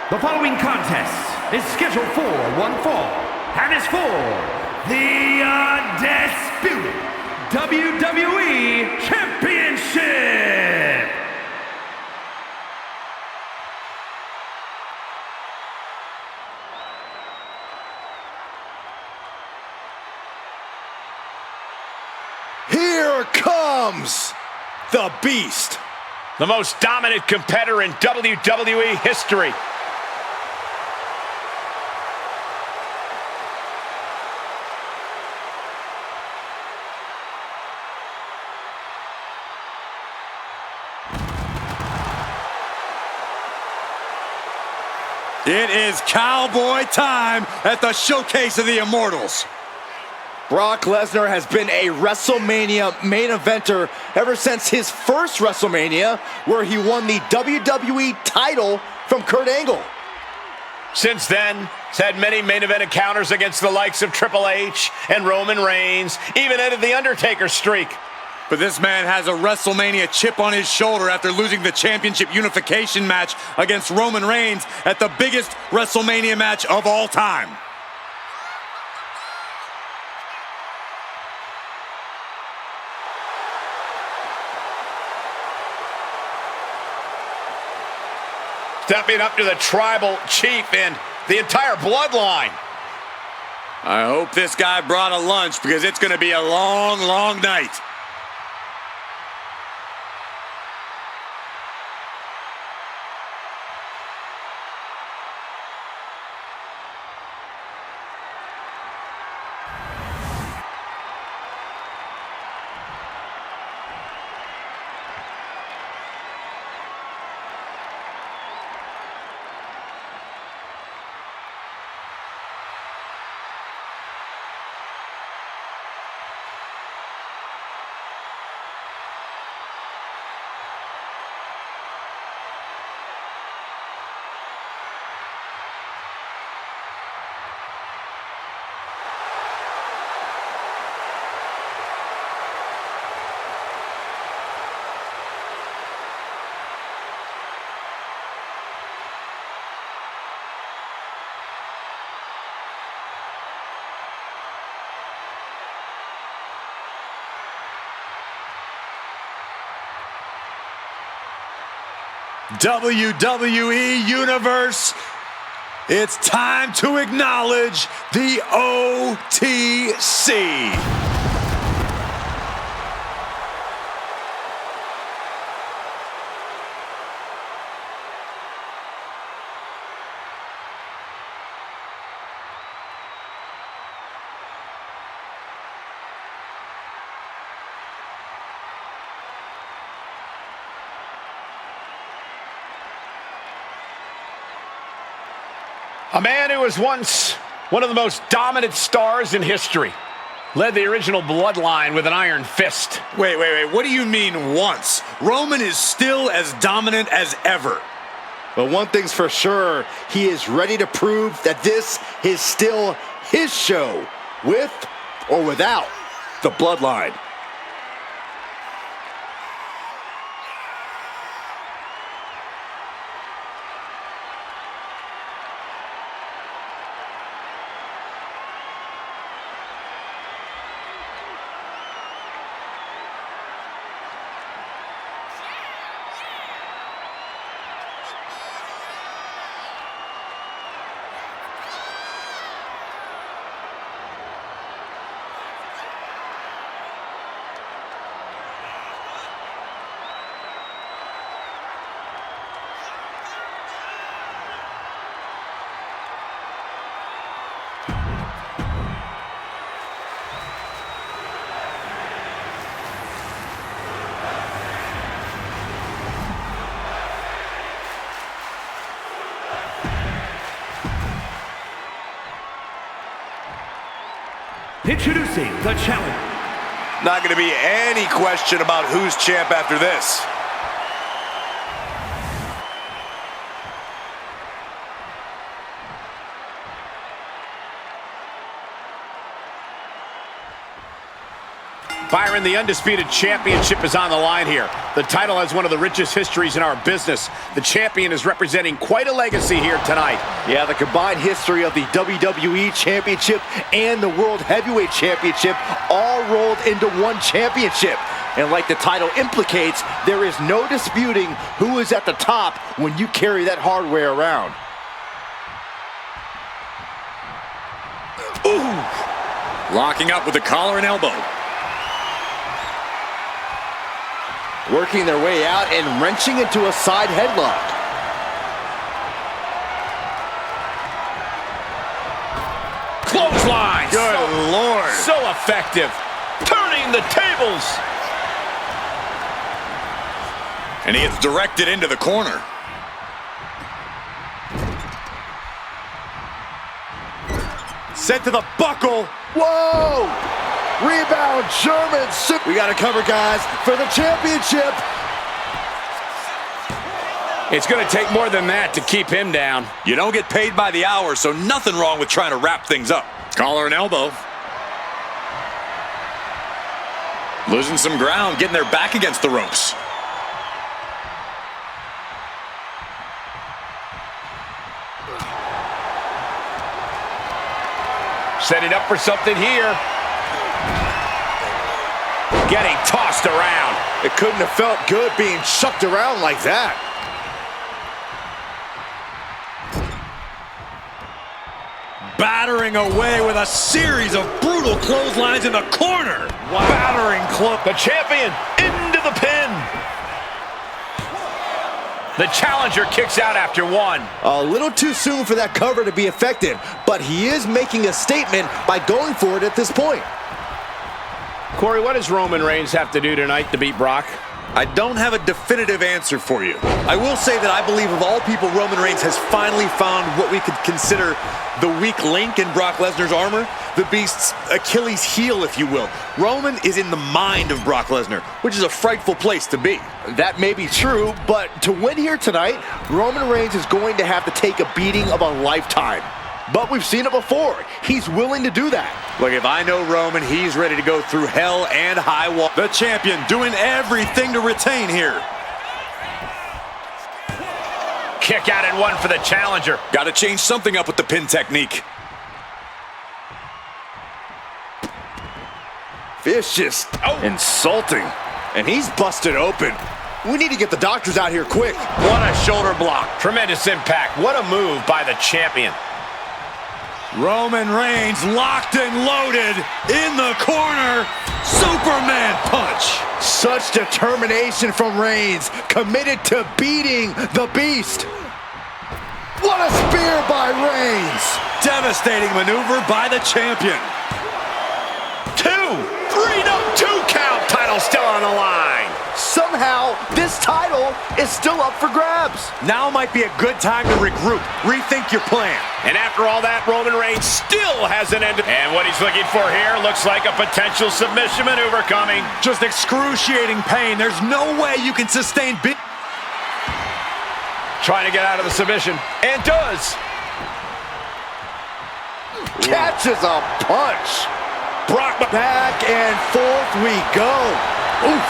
The following contest is scheduled for one fall and is for the undisputed WWE Championship. Here comes the Beast, the most dominant competitor in WWE history. It is cowboy time at the Showcase of the Immortals. Brock Lesnar has been a WrestleMania main eventer ever since his first WrestleMania, where he won the WWE title from Kurt Angle. Since then, he's had many main event encounters against the likes of Triple H and Roman Reigns, even ended the Undertaker streak. But this man has a WrestleMania chip on his shoulder after losing the championship unification match against Roman Reigns at the biggest WrestleMania match of all time. Stepping up to the tribal chief and the entire bloodline. I hope this guy brought a lunch because it's going to be a long, long night. WWE Universe, it's time to acknowledge the OTC. A man who was once one of the most dominant stars in history. Led the original bloodline with an iron fist. Wait. What do you mean once? Roman is still as dominant as ever. But one thing's for sure, he is ready to prove that this is still his show, with or without the bloodline. Introducing the challenger. Not going to be any question about who's champ after this. Byron, the Undisputed Championship is on the line here. The title has one of the richest histories in our business. The champion is representing quite a legacy here tonight. Yeah, the combined history of the WWE Championship and the World Heavyweight Championship all rolled into one championship. And like the title implicates, there is no disputing who is at the top when you carry that hardware around. Ooh! Locking up with the collar and elbow. Working their way out and wrenching into a side headlock. Clothesline! Good Lord! So effective. Turning the tables. And he gets directed into the corner. Set to the buckle. Whoa! Rebound, German. We got to cover, guys, for the championship. It's going to take more than that to keep him down. You don't get paid by the hour, so nothing wrong with trying to wrap things up. Collar and elbow. Losing some ground, getting their back against the ropes. Setting up for something here. Getting tossed around. It couldn't have felt good being chucked around like that. Battering away with a series of brutal clotheslines in the corner. Wow. Battering club. The champion into the pin. The challenger kicks out after one. A little too soon for that cover to be effective, but he is making a statement by going for it at this point. Corey, what does Roman Reigns have to do tonight to beat Brock? I don't have a definitive answer for you. I will say that I believe of all people, Roman Reigns has finally found what we could consider the weak link in Brock Lesnar's armor, the Beast's Achilles heel, if you will. Roman is in the mind of Brock Lesnar, which is a frightful place to be. That may be true, but to win here tonight, Roman Reigns is going to have to take a beating of a lifetime. But we've seen it before. He's willing to do that. Look, if I know Roman, he's ready to go through hell and high water. The champion doing everything to retain here. Kick out and one for the challenger. Got to change something up with the pin technique. Vicious, insulting, and he's busted open. We need to get the doctors out here quick. What a shoulder block. Tremendous impact. What a move by the champion. Roman Reigns locked and loaded in the corner. Superman punch. Such determination from Reigns, committed to beating the Beast. What a spear by Reigns. Devastating maneuver by the champion. 2, 3, no, 2 count. Title still on the line. Somehow, this title is still up for grabs. Now might be a good time to regroup, rethink your plan. And after all that, Roman Reigns still hasn't ended. And what he's looking for here looks like a potential submission maneuver coming. Just excruciating pain. There's no way you can sustain big. Trying to get out of the submission, and does. Catches a punch. Brock back and forth we go. Oof.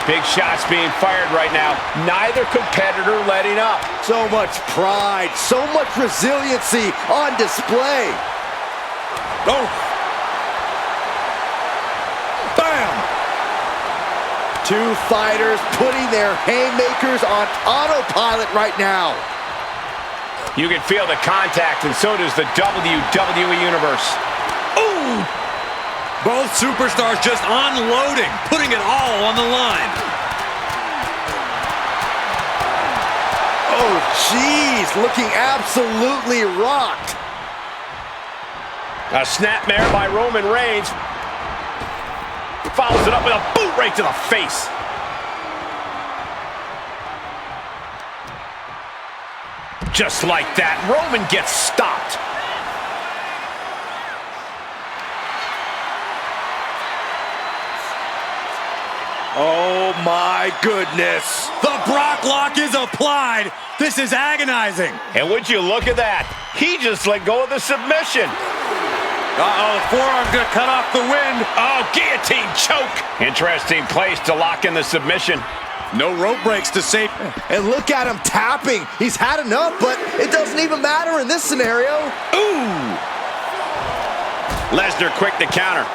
Big shots being fired right now. Neither competitor letting up. So much pride, so much resiliency on display. Oh. Bam. Two fighters putting their haymakers on autopilot right now. You can feel the contact, and so does the WWE Universe. Ooh. Both superstars just unloading, putting it all on the line. Oh, jeez, looking absolutely rocked. A snapmare by Roman Reigns. Follows it up with a boot right to the face. Just like that, Roman gets stopped. Oh my goodness. The Brock lock is applied. This is agonizing. And would you look at that? He just let go of the submission. Uh-oh, the forearm's gonna cut off the wind. Oh, guillotine choke. Interesting place to lock in the submission. No rope breaks to save. And look at him tapping. He's had enough, but it doesn't even matter in this scenario. Ooh. Lesnar quick to counter.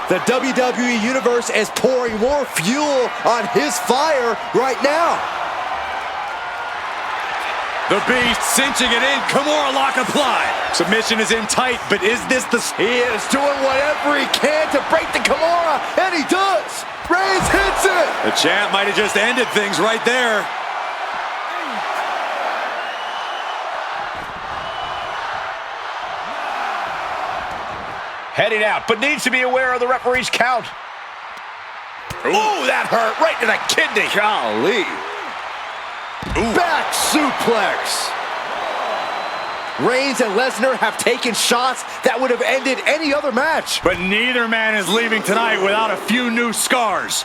The WWE Universe is pouring more fuel on his fire right now. The Beast cinching it in. Kimura lock applied. Submission is in tight, but is this the... He is doing whatever he can to break the Kimura, and he does. Reigns hits it. The champ might have just ended things right there. Heading out, but needs to be aware of the referee's count. Ooh, that hurt right to the kidney. Golly. Back suplex. Reigns and Lesnar have taken shots that would have ended any other match. But neither man is leaving tonight without a few new scars.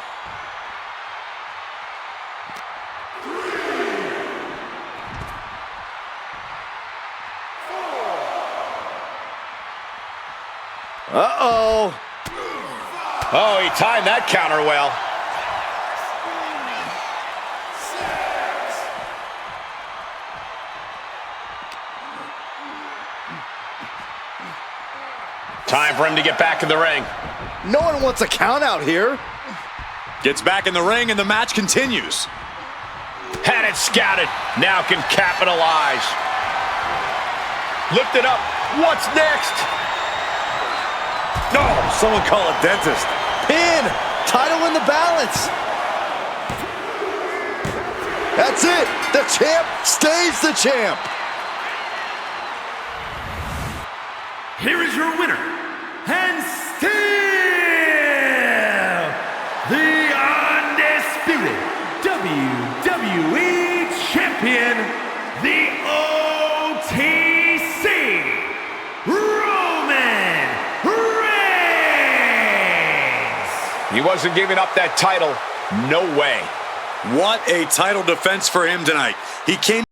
Uh-oh. Oh, he timed that counter well. Time for him to get back in the ring. No one wants a count out here. Gets back in the ring and the match continues. Had it scouted. Now can capitalize. Lift it up. What's next? No, someone call a dentist. Pin. Title in the balance. That's it. The champ stays the champ. Here is your winner, and still the undisputed WWE Champion, the OTC, Roman Reigns. He wasn't giving up that title. No way. What a title defense for him tonight. He came